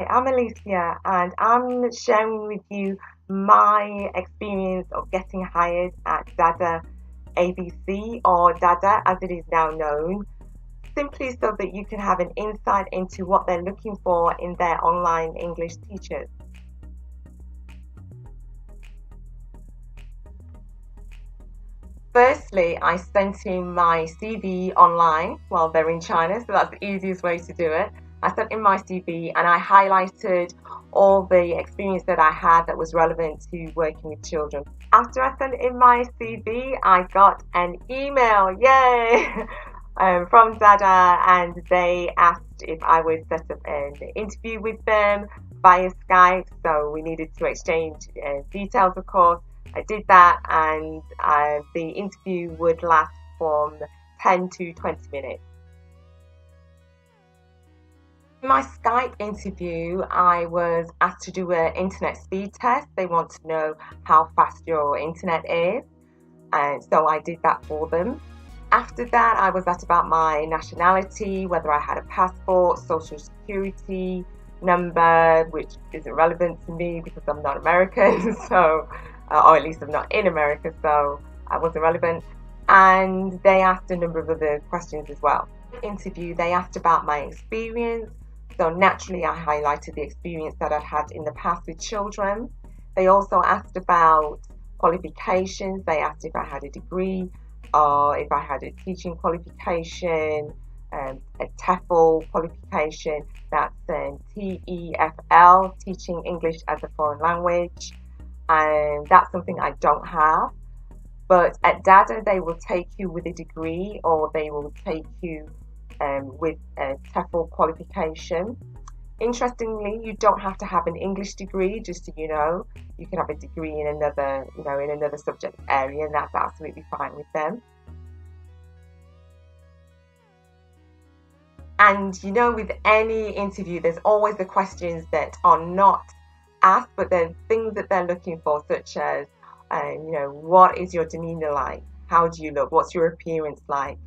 I'm Alicia and I'm sharing with you my experience of getting hired at DADAabc or DADA as it is now known, simply so that you can have an insight into what they're looking for in their online English teachers. Firstly, I sent in my CV online. Well, they're in China, so that's the easiest way to do it. I sent in my CV and I highlighted all the experience that I had that was relevant to working with children. After I sent in my CV, I got an email, yay, from DADA, and they asked if I would set up an interview with them via Skype. So we needed to exchange details, of course. I did that, and the interview would last from 10 to 20 minutes. In my Skype interview, I was asked to do an internet speed test. They want to know how fast your internet is, and so I did that for them. After that, I was asked about my nationality, whether I had a passport, social security number, which isn't relevant to me because I'm not American, so or at least I'm not in America, so I wasn't relevant. And they asked a number of other questions as well. Interview, they asked about my experience, so naturally I highlighted the experience that I'd had in the past with children. They also asked about qualifications. They asked if I had a degree or if I had a teaching qualification, a TEFL qualification, that's TEFL, Teaching English as a Foreign Language, and that's something I don't have. But at DADA, they will take you with a degree or they will take you with a TEFL qualification. Interestingly, you don't have to have an English degree, just so you know. You can have a degree in another, in another subject area, and that's absolutely fine with them. And with any interview, there's always the questions that are not asked, but they're things that they're looking for, such as, what is your demeanor like? How do you look? What's your appearance like?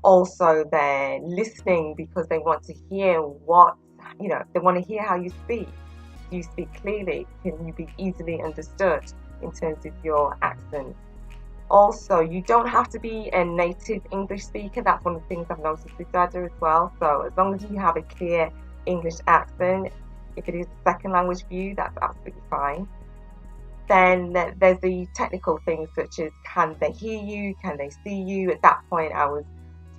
Also, they're listening because they want to hear they want to hear how you speak. Do you speak clearly? Can you be easily understood in terms of your accent? Also, you don't have to be a native English speaker. That's one of the things I've noticed with DADA as well. So as long as you have a clear English accent, if it is a second language for you, that's absolutely fine. Then there's the technical things such as, can they hear you? Can they see you? At that point, I was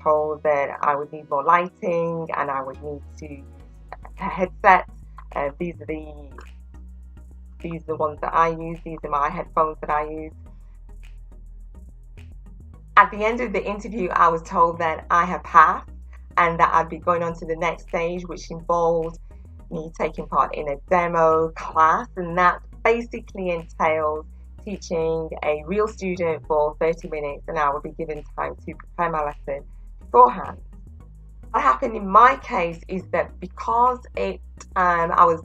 told that I would need more lighting and I would need to use a headset. These are the ones that I use. These are my headphones that I use. At the end of the interview, I was told that I had passed and that I'd be going on to the next stage, which involved me taking part in a demo class, and that basically entails teaching a real student for 30 minutes, and I would be given time to prepare my lesson beforehand. What happened in my case is that because I was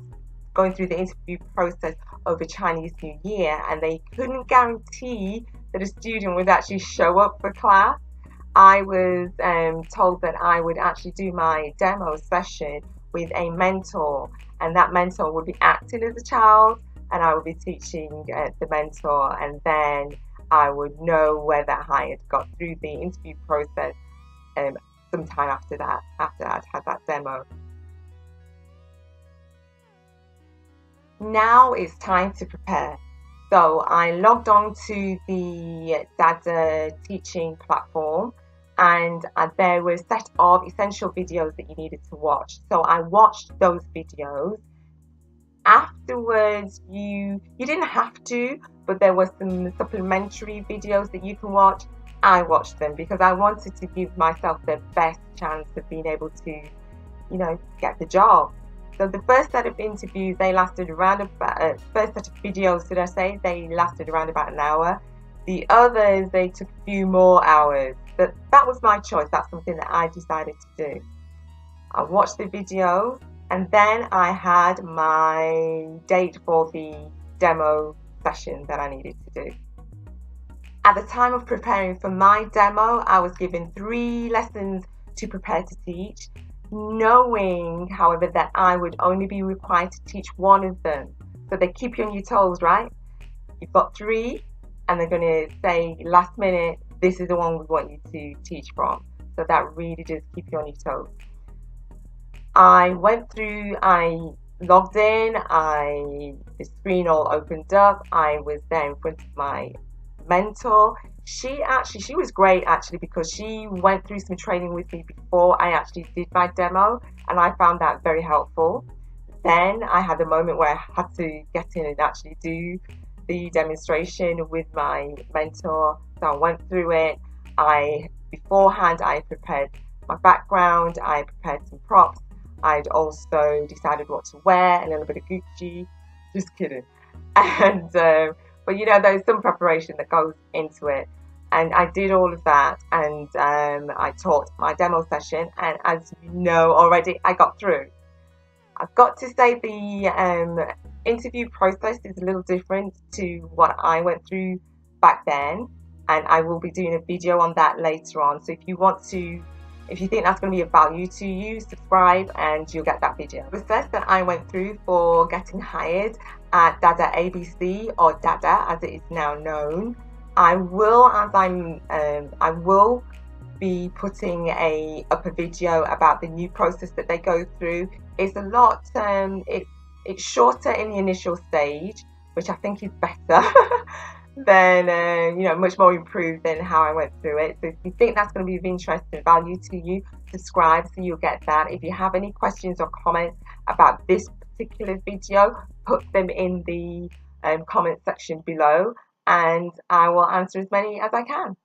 going through the interview process over Chinese New Year and they couldn't guarantee that a student would actually show up for class, I was told that I would actually do my demo session with a mentor, and that mentor would be acting as a child and I would be teaching the mentor, and then I would know whether I had got through the interview process sometime after I'd had that demo. Now it's time to prepare. So I logged on to the DADA teaching platform, and there were a set of essential videos that you needed to watch. So I watched those videos. Afterwards, you didn't have to, but there were some supplementary videos that you can watch. I watched them because I wanted to give myself the best chance of being able to, get the job. So the first set of interviews, they lasted around about, first set of videos, they lasted around about an hour. The others, they took a few more hours. But that was my choice. That's something that I decided to do. I watched the videos, and then I had my date for the demo session that I needed to do. At the time of preparing for my demo, I was given 3 lessons to prepare to teach. knowing, however, that I would only be required to teach one of them. So they keep you on your toes, right? You've got 3, and they're going to say last minute, this is the one we want you to teach from. So that really does keep you on your toes. I went through, I logged in, the screen all opened up. I was there in front of my mentor. She was great actually, because she went through some training with me before I actually did my demo, and I found that very helpful. Then I had a moment where I had to get in and actually do the demonstration with my mentor. So I went through it. Beforehand, I prepared my background, I prepared some props. I'd also decided what to wear, a little bit of Gucci. Just kidding. And but you know, there's some preparation that goes into it. And I did all of that, and I taught my demo session. And as you know already, I got through. I've got to say the interview process is a little different to what I went through back then, and I will be doing a video on that later on. So if you think that's going to be of value to you, subscribe and you'll get that video. The process that I went through for getting hired at DADAabc, or DADA as it is now known, I will be putting up a video about the new process that they go through. It's a lot, it's shorter in the initial stage, which I think is better than, you know, much more improved than how I went through it. So if you think that's going to be of interest and value to you, subscribe so you'll get that. If you have any questions or comments about this particular video, put them in the comment section below, and I will answer as many as I can.